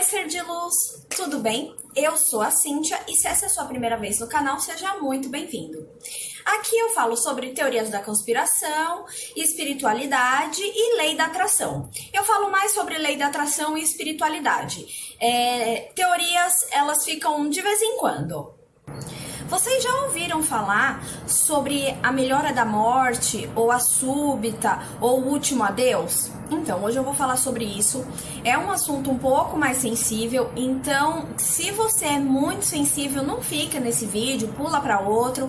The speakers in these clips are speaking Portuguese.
Ser de luz, tudo bem? Eu sou a Cíntia e se essa é a sua primeira vez no canal, seja muito bem-vindo. Aqui eu falo sobre teorias da conspiração, espiritualidade e lei da atração. Eu falo mais sobre lei da atração e espiritualidade. Teorias, elas ficam de vez em quando. Vocês já ouviram falar sobre a melhora da morte, ou a súbita, ou o último adeus? Então, hoje eu vou falar sobre isso. É um assunto um pouco mais sensível, então se você é muito sensível, não fica nesse vídeo, pula para outro.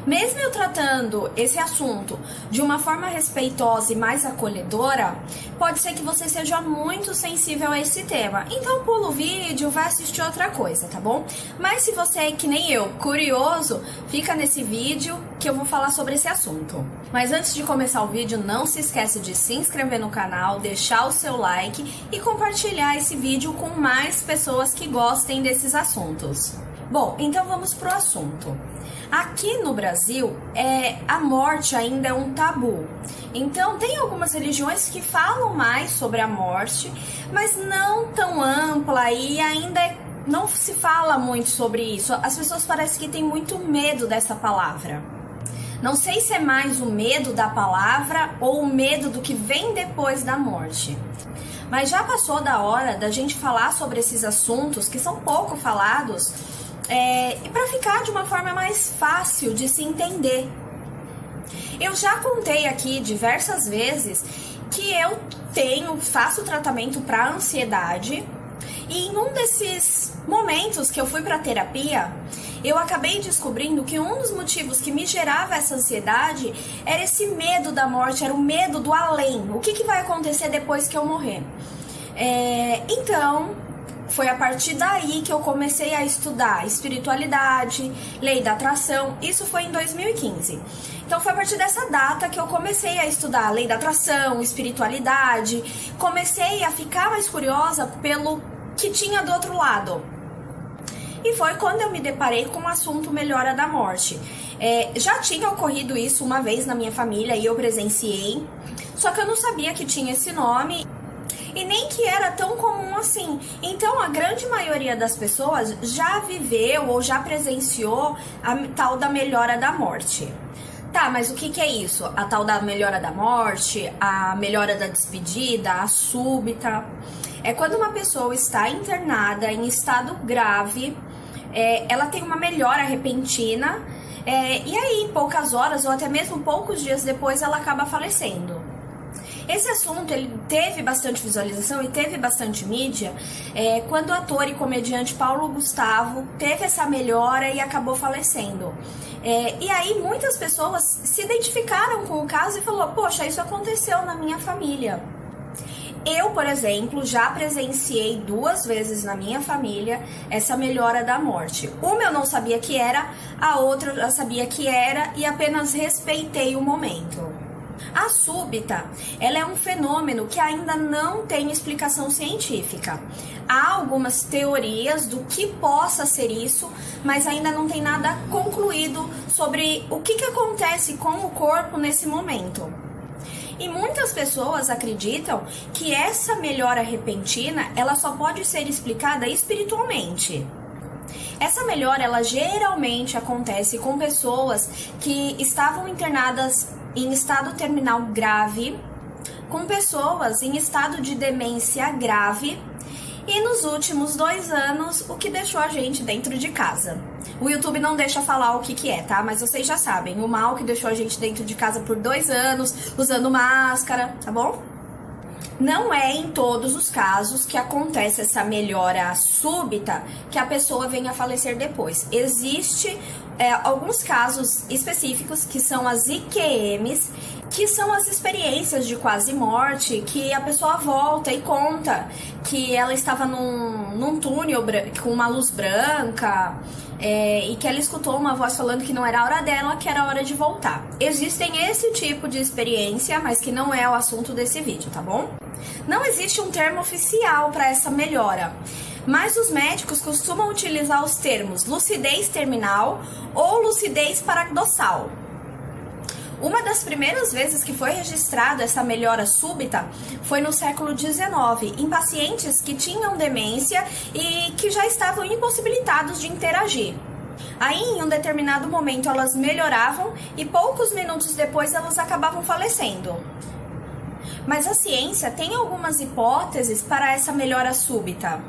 Mesmo eu tratando esse assunto de uma forma respeitosa e mais acolhedora, pode ser que você seja muito sensível a esse tema. Então pula o vídeo, vai assistir outra coisa, tá bom? Mas se você é que nem eu, curioso, fica nesse vídeo que eu vou falar sobre esse assunto. Mas antes de começar o vídeo, não se esquece de se inscrever no canal, deixar o seu like e compartilhar esse vídeo com mais pessoas que gostem desses assuntos. Bom, então vamos pro assunto. Aqui no Brasil, a morte ainda é um tabu. Então, tem algumas religiões que falam mais sobre a morte, mas não tão ampla e ainda não se fala muito sobre isso. As pessoas parecem que têm muito medo dessa palavra. Não sei se é mais o medo da palavra ou o medo do que vem depois da morte. Mas já passou da hora da gente falar sobre esses assuntos que são pouco falados, e para ficar de uma forma mais fácil de se entender. Eu já contei aqui diversas vezes que eu faço tratamento para ansiedade, e em um desses momentos que eu fui para terapia, eu acabei descobrindo que um dos motivos que me gerava essa ansiedade era esse medo da morte, era o medo do além. O que vai acontecer depois que eu morrer? Então, foi a partir daí que eu comecei a estudar espiritualidade, lei da atração. Isso foi em 2015. Então foi a partir dessa data que eu comecei a estudar lei da atração, espiritualidade. Comecei a ficar mais curiosa pelo que tinha do outro lado. E foi quando eu me deparei com o assunto melhora da morte. Já tinha ocorrido isso uma vez na minha família e eu presenciei. Só que eu não sabia que tinha esse nome e nem que era tão comum assim. Então, a grande maioria das pessoas já viveu ou já presenciou a tal da melhora da morte. Tá, mas o que é isso? A tal da melhora da morte, a melhora da despedida, a súbita. É quando uma pessoa está internada em estado grave, ela tem uma melhora repentina, e aí, em poucas horas ou até mesmo poucos dias depois, ela acaba falecendo. Esse assunto ele teve bastante visualização e teve bastante mídia quando o ator e comediante Paulo Gustavo teve essa melhora e acabou falecendo. E aí muitas pessoas se identificaram com o caso e falaram: poxa, isso aconteceu na minha família. Eu, por exemplo, já presenciei 2 vezes na minha família essa melhora da morte. Uma eu não sabia que era, a outra eu já sabia que era e apenas respeitei o momento. A súbita, ela é um fenômeno que ainda não tem explicação científica. Há algumas teorias do que possa ser isso, mas ainda não tem nada concluído sobre o que acontece com o corpo nesse momento. E muitas pessoas acreditam que essa melhora repentina, ela só pode ser explicada espiritualmente. Essa melhora, ela geralmente acontece com pessoas que estavam internadas em estado terminal grave, com pessoas em estado de demência grave e nos últimos 2 anos, o que deixou a gente dentro de casa. O YouTube não deixa falar o que é, tá? Mas vocês já sabem, o mal que deixou a gente dentro de casa por 2 anos, usando máscara, tá bom? Não é em todos os casos que acontece essa melhora súbita que a pessoa venha a falecer depois. Existe alguns casos específicos que são as IQMs, que são as experiências de quase morte, que a pessoa volta e conta que ela estava num túnel com uma luz branca, e que ela escutou uma voz falando que não era a hora dela, que era a hora de voltar. Existem esse tipo de experiência, mas que não é o assunto desse vídeo, tá bom? Não existe um termo oficial para essa melhora, mas os médicos costumam utilizar os termos lucidez terminal ou lucidez paradoxal. Uma das primeiras vezes que foi registrada essa melhora súbita foi no século XIX, em pacientes que tinham demência e que já estavam impossibilitados de interagir. Aí, em um determinado momento, elas melhoravam e poucos minutos depois elas acabavam falecendo. Mas a ciência tem algumas hipóteses para essa melhora súbita.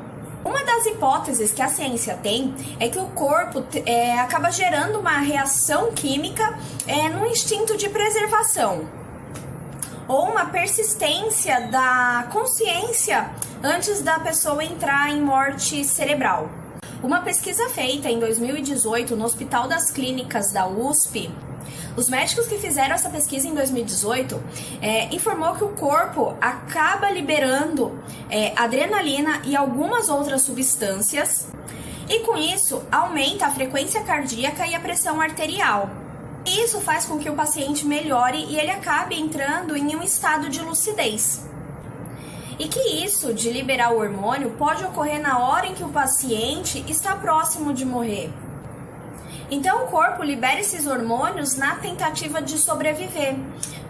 Uma das hipóteses que a ciência tem é que o corpo acaba gerando uma reação química no instinto de preservação, ou uma persistência da consciência antes da pessoa entrar em morte cerebral. Uma pesquisa feita em 2018 no Hospital das Clínicas da USP, os médicos que fizeram essa pesquisa em 2018 informou que o corpo acaba liberando adrenalina e algumas outras substâncias, e com isso aumenta a frequência cardíaca e a pressão arterial. Isso faz com que o paciente melhore e ele acabe entrando em um estado de lucidez. E que isso de liberar o hormônio pode ocorrer na hora em que o paciente está próximo de morrer. Então o corpo libera esses hormônios na tentativa de sobreviver.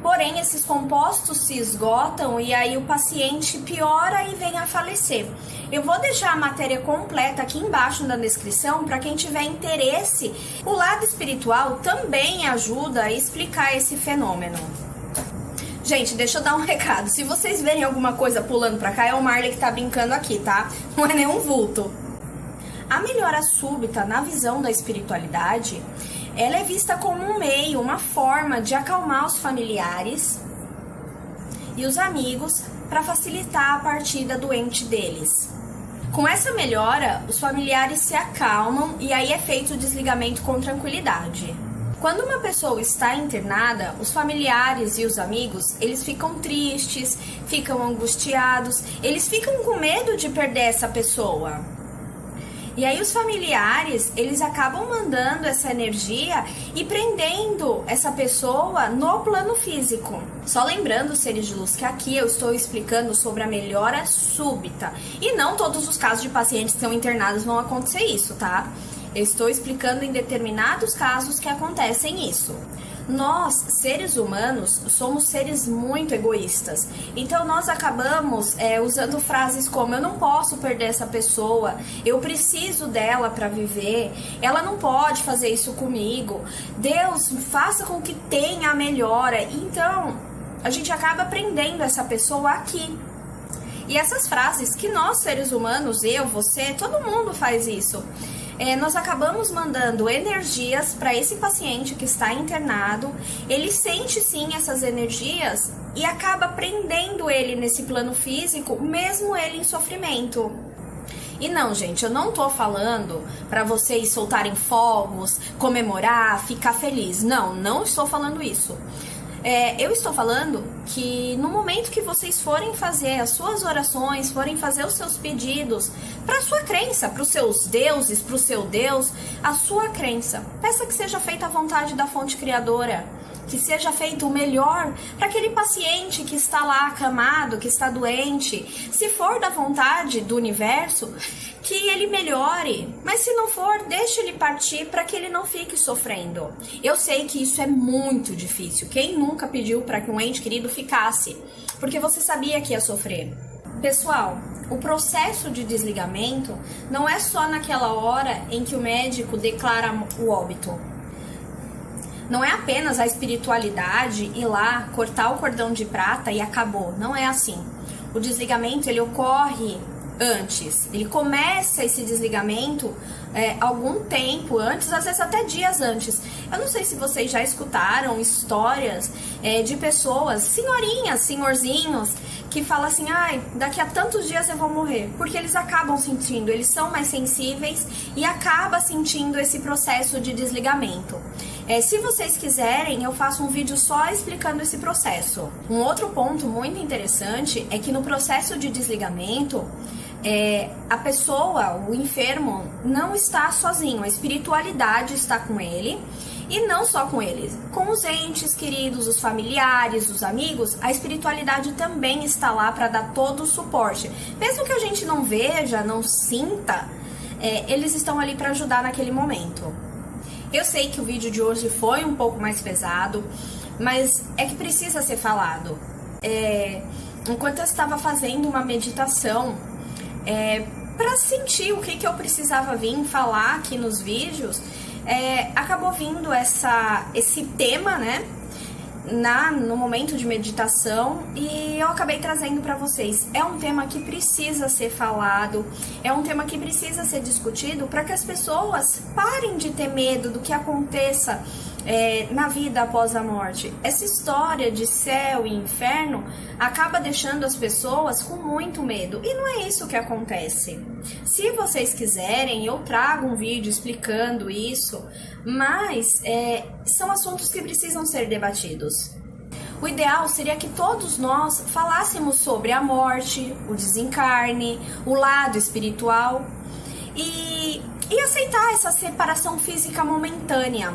Porém, esses compostos se esgotam e aí o paciente piora e vem a falecer. Eu vou deixar a matéria completa aqui embaixo na descrição para quem tiver interesse. O lado espiritual também ajuda a explicar esse fenômeno. Gente, deixa eu dar um recado. Se vocês verem alguma coisa pulando pra cá, é o Marley que tá brincando aqui, tá? Não é nenhum vulto. A melhora súbita, na visão da espiritualidade, ela é vista como um meio, uma forma de acalmar os familiares e os amigos para facilitar a partida doente deles. Com essa melhora, os familiares se acalmam e aí é feito o desligamento com tranquilidade. Quando uma pessoa está internada, os familiares e os amigos, eles ficam tristes, ficam angustiados, eles ficam com medo de perder essa pessoa. E aí os familiares, eles acabam mandando essa energia e prendendo essa pessoa no plano físico. Só lembrando, seres de luz, que aqui eu estou explicando sobre a melhora súbita. E não todos os casos de pacientes que estão internados vão acontecer isso, tá? Eu estou explicando em determinados casos que acontecem isso. Nós, seres humanos, somos seres muito egoístas. Então nós acabamos usando frases como: eu não posso perder essa pessoa, eu preciso dela para viver, ela não pode fazer isso comigo, Deus, faça com que tenha a melhora. Então a gente acaba prendendo essa pessoa aqui. E essas frases que nós, seres humanos, eu, você, todo mundo faz isso. Nós acabamos mandando energias para esse paciente que está internado, ele sente sim essas energias e acaba prendendo ele nesse plano físico, mesmo ele em sofrimento. E não, gente, eu não tô falando para vocês soltarem fogos, comemorar, ficar feliz. Não, não estou falando isso. Eu estou falando que no momento que vocês forem fazer as suas orações, forem fazer os seus pedidos para a sua crença, para os seus deuses, para o seu Deus, a sua crença, peça que seja feita a vontade da fonte criadora, que seja feito o melhor para aquele paciente que está lá acamado, que está doente. Se for da vontade do universo, que ele melhore, mas se não for, deixe ele partir para que ele não fique sofrendo. Eu sei que isso é muito difícil. Quem nunca pediu para que um ente querido ficasse? Porque você sabia que ia sofrer. Pessoal, o processo de desligamento não é só naquela hora em que o médico declara o óbito. Não é apenas a espiritualidade ir lá, cortar o cordão de prata e acabou. Não é assim. O desligamento, ele ocorre antes. Ele começa esse desligamento algum tempo antes, às vezes até dias antes. Eu não sei se vocês já escutaram histórias de pessoas, senhorinhas, senhorzinhos, que falam assim: ai, daqui a tantos dias eu vou morrer. Porque eles acabam sentindo, eles são mais sensíveis e acabam sentindo esse processo de desligamento. Se vocês quiserem, eu faço um vídeo só explicando esse processo. Um outro ponto muito interessante é que no processo de desligamento, a pessoa, o enfermo, não está sozinho, a espiritualidade está com ele. E não só com eles, com os entes queridos, os familiares, os amigos, a espiritualidade também está lá para dar todo o suporte. Mesmo que a gente não veja, não sinta, eles estão ali para ajudar naquele momento. Eu sei que o vídeo de hoje foi um pouco mais pesado, mas é que precisa ser falado. Enquanto eu estava fazendo uma meditação, para sentir o que eu precisava vir falar aqui nos vídeos, acabou vindo esse tema, né, no momento de meditação, e eu acabei trazendo para vocês. É um tema que precisa ser falado, é um tema que precisa ser discutido para que as pessoas parem de ter medo do que aconteça na vida após a morte. Essa história de céu e inferno acaba deixando as pessoas com muito medo, e não é isso que acontece. Se vocês quiserem, eu trago um vídeo explicando isso, mas são assuntos que precisam ser debatidos. O ideal seria que todos nós falássemos sobre a morte, o desencarne, o lado espiritual e aceitar essa separação física momentânea.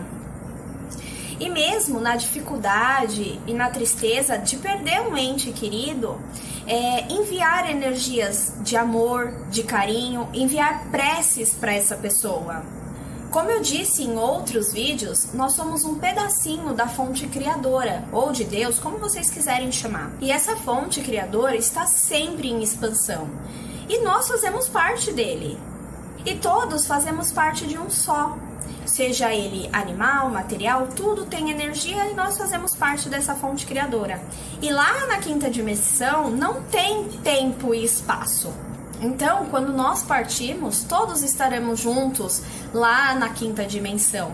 E mesmo na dificuldade e na tristeza de perder um ente querido, enviar energias de amor, de carinho, enviar preces para essa pessoa. Como eu disse em outros vídeos, nós somos um pedacinho da fonte criadora, ou de Deus, como vocês quiserem chamar. E essa fonte criadora está sempre em expansão, e nós fazemos parte dele. E todos fazemos parte de um só. Seja ele animal, material, tudo tem energia e nós fazemos parte dessa fonte criadora. E lá na quinta dimensão não tem tempo e espaço. Então, quando nós partimos, todos estaremos juntos lá na quinta dimensão.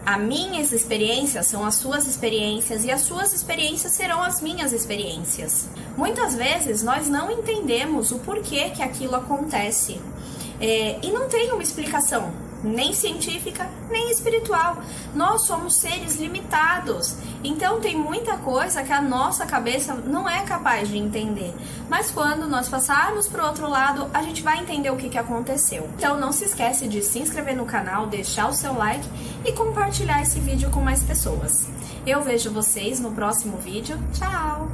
As minhas experiências são as suas experiências e as suas experiências serão as minhas experiências. Muitas vezes nós não entendemos o porquê que aquilo acontece. E não tem uma explicação, nem científica, nem espiritual. Nós somos seres limitados, então tem muita coisa que a nossa cabeça não é capaz de entender. Mas quando nós passarmos para o outro lado, a gente vai entender o que aconteceu. Então não se esquece de se inscrever no canal, deixar o seu like e compartilhar esse vídeo com mais pessoas. Eu vejo vocês no próximo vídeo. Tchau!